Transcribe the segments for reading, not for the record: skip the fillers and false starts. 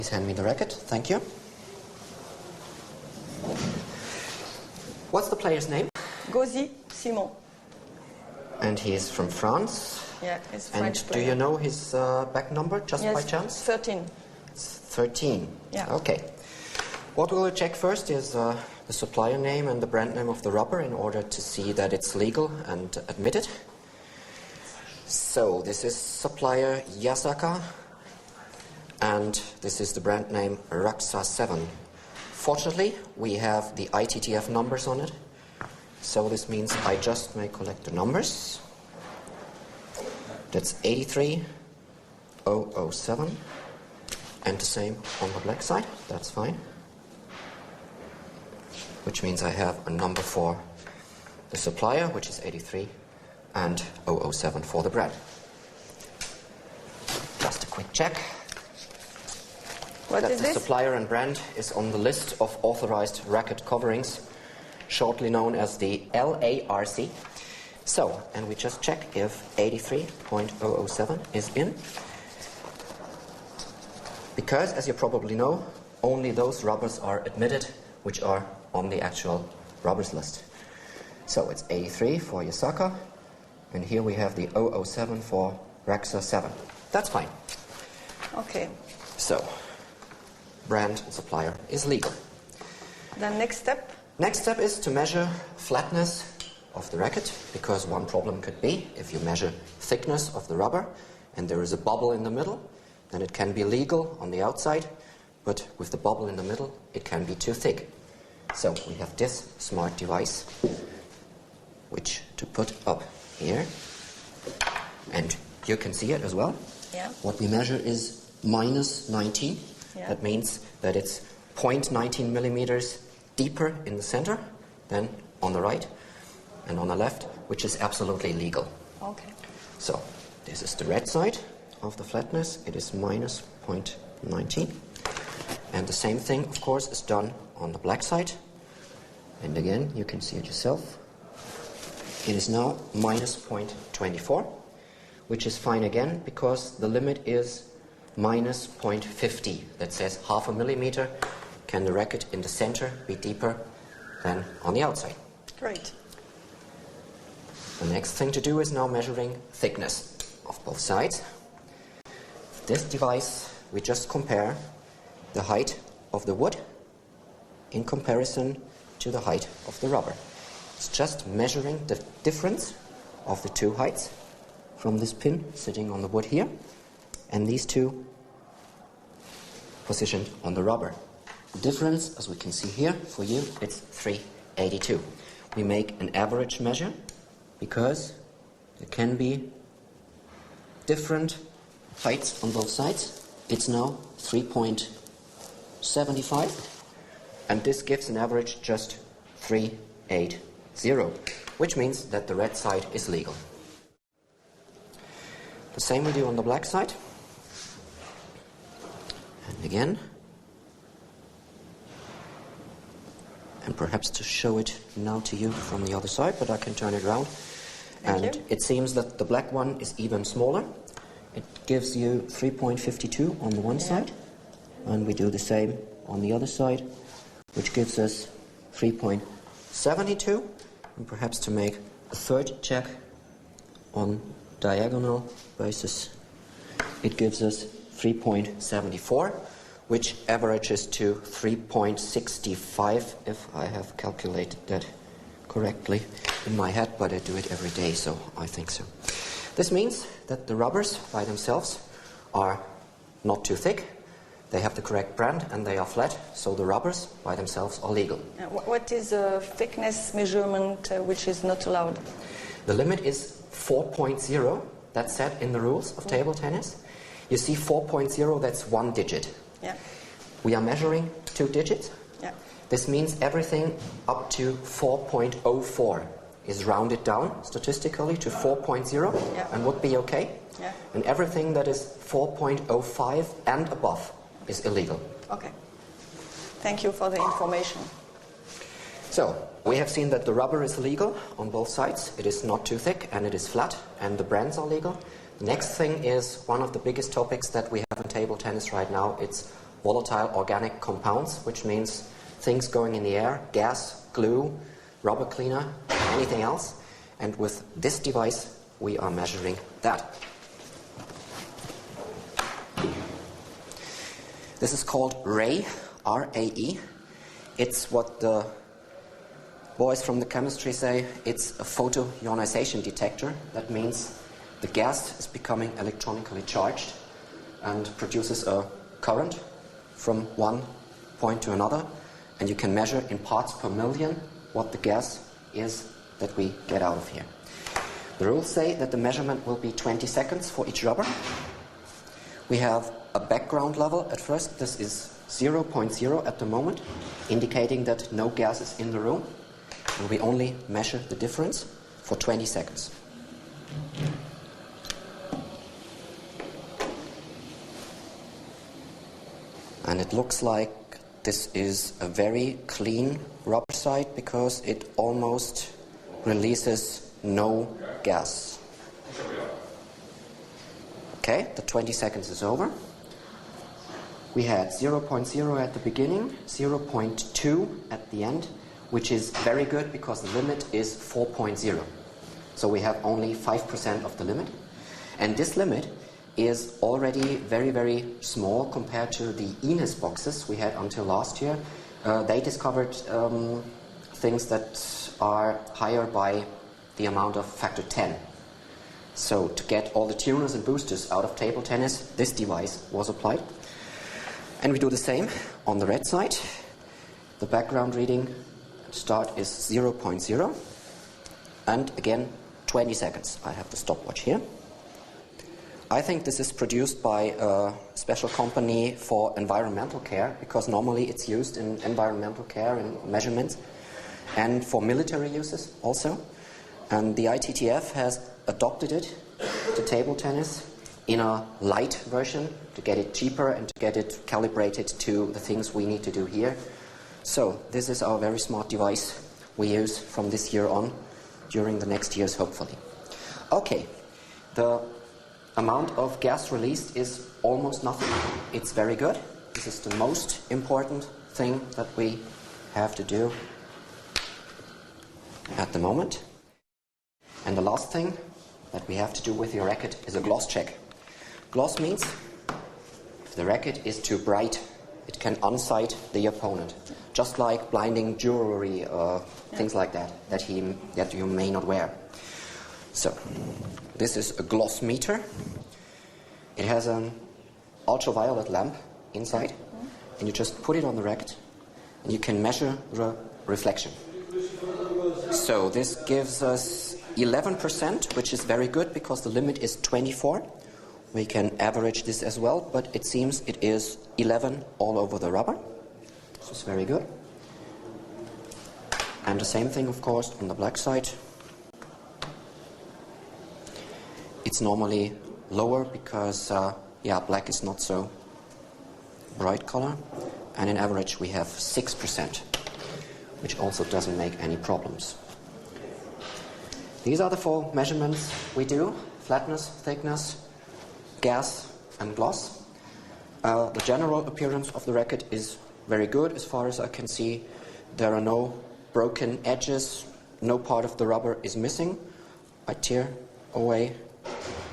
Please hand me the racket. Thank you. What's the player's name? Gauzy Simon. And he is from France. Yeah, he's a French player. Do you know his back number, just by chance? 13. It's 13. Yeah. Okay. What we'll check first is the supplier name and the brand name of the rubber in order to see that it's legal and admitted. So this is supplier Yasaka, and this is the brand name Raxa 7. Fortunately, we have the ITTF numbers on it, so this means I just may collect the numbers. That's 83007, and the same on the black side. That's fine. Which means I have a number for the supplier, which is 83, and 007 for the brand. Just a quick check. What that is the this? Supplier and brand is on the list of authorized racket coverings, shortly known as the LARC. So, and we just check if 83.007 is in. Because, as you probably know, only those rubbers are admitted which are on the actual rubbers list. So it's 83 for Yasaka, and here we have the 007 for Raxa 7. That's fine. Okay. So, brand and supplier is legal. The next step? Next step is to measure flatness of the racket, because one problem could be if you measure thickness of the rubber and there is a bubble in the middle, then it can be legal on the outside, but with the bubble in the middle, it can be too thick. So we have this smart device, which to put up here, and you can see it as well. Yeah. What we measure is minus 19. Yeah. That means that it's 0.19 millimeters deeper in the center than on the right and on the left, which is absolutely legal. Okay. So this is the red side of the flatness. It is minus 0.19. And the same thing, of course, is done on the black side. And again, you can see it yourself. It is now minus 0.24, which is fine again, because the limit is minus 0.50. That says half a millimeter. Can the racket in the center be deeper than on the outside? Great. The next thing to do is now measuring thickness of both sides. This device, we just compare the height of the wood in comparison to the height of the rubber. It's just measuring the difference of the two heights from this pin sitting on the wood here and these two positioned on the rubber. The difference, as we can see here, for you, it's 382. We make an average measure because there can be different heights on both sides. It's now 3.75, and this gives an average just 380, which means that the red side is legal. The same we do on the black side. And again, and perhaps to show it now to you from the other side, but I can turn it around. Thank you. It seems that the black one is even smaller. It gives you 3.52 on the one side, and we do the same on the other side, which gives us 3.72. And perhaps to make a third check on diagonal basis, it gives us 3.74, which averages to 3.65, if I have calculated that correctly in my head, but I do it every day, so I think so. This means that the rubbers by themselves are not too thick, they have the correct brand, and they are flat, so the rubbers by themselves are legal. What is a thickness measurement which is not allowed? The limit is 4.0, that's set in the rules of table tennis. You see 4.0, that's one digit. Yeah. We are measuring two digits. Yeah. This means everything up to 4.04 is rounded down statistically to 4.0 and would be okay. Yeah. And everything that is 4.05 and above is illegal. Okay. Thank you for the information. So, we have seen that the rubber is legal on both sides. It is not too thick and it is flat, and the brands are legal. The next thing is one of the biggest topics that we have in table tennis right now. It's volatile organic compounds, which means things going in the air, gas, glue, rubber cleaner, anything else. And with this device, we are measuring that. This is called RAE, R-A-E. It's what the boys from the chemistry say, it's a photoionization detector. That means the gas is becoming electronically charged and produces a current from one point to another. And you can measure in parts per million what the gas is that we get out of here. The rules say that the measurement will be 20 seconds for each rubber. We have a background level at first. This is 0.0 at the moment, indicating that no gas is in the room. And we only measure the difference for 20 seconds. And it looks like this is a very clean rubber side because it almost releases no gas. Okay, the 20 seconds is over. We had 0.0 at the beginning, 0.2 at the end, which is very good because the limit is 4.0. So we have only 5% of the limit. And this limit is already very, very small compared to the ENIS boxes we had until last year. They discovered things that are higher by the amount of factor 10. So to get all the tuners and boosters out of table tennis, this device was applied. And we do the same on the red side. The background reading start is 0.0. And again, 20 seconds. I have the stopwatch here. I think this is produced by a special company for environmental care, because normally it's used in environmental care and measurements, and for military uses also. And the ITTF has adopted it to table tennis in a light version to get it cheaper and to get it calibrated to the things we need to do here. So this is our very smart device we use from this year on during the next years, hopefully. Okay, the amount of gas released is almost nothing. It's very good. This is the most important thing that we have to do at the moment. And the last thing that we have to do with your racket is a gloss check. Gloss means if the racket is too bright, it can unsight the opponent. Just like blinding jewelry, things like that, that you may not wear. So, this is a gloss meter. It has an ultraviolet lamp inside, and you just put it on the racket, and you can measure the reflection. So this gives us 11%, which is very good because the limit is 24. We can average this as well, but it seems it is 11 all over the rubber. This is very good. And the same thing, of course, on the black side. It's normally lower because, black is not so bright color. And in average we have 6%, which also doesn't make any problems. These are the 4 measurements we do: flatness, thickness, gas and gloss. The general appearance of the racket is very good as far as I can see. There are no broken edges, no part of the rubber is missing. I tear away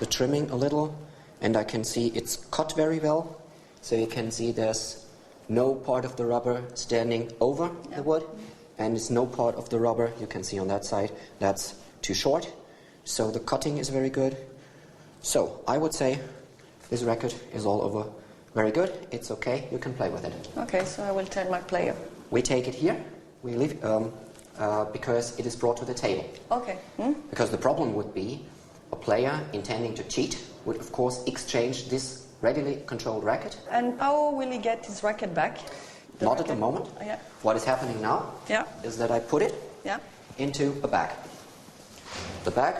the trimming a little and I can see it's cut very well. So you can see there's no part of the rubber standing over the wood, and there's no part of the rubber, you can see on that side, that's too short. So the cutting is very good. So I would say this racket is all over very good. It's okay, you can play with it. Okay, so I will tell my player. We take it here, we leave, because it is brought to the table. Okay. Because the problem would be a player intending to cheat would of course exchange this readily controlled racket. And how will he get his racket back? Not at the moment. Yeah. What is happening now is that I put it into a bag. The bag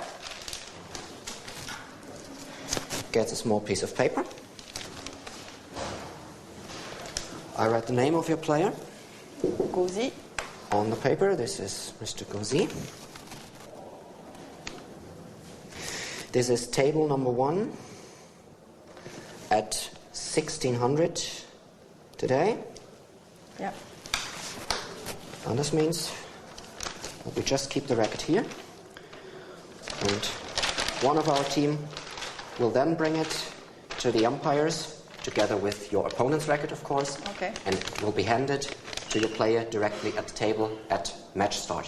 gets a small piece of paper. I write the name of your player. Gauzy. On the paper, this is Mr. Gauzy. This is table number 1 at 1600 today. Yeah. And this means that we just keep the racket here. And one of our team will then bring it to the umpires, together with your opponent's racket, of course. Okay. And it will be handed to your player directly at the table at match start.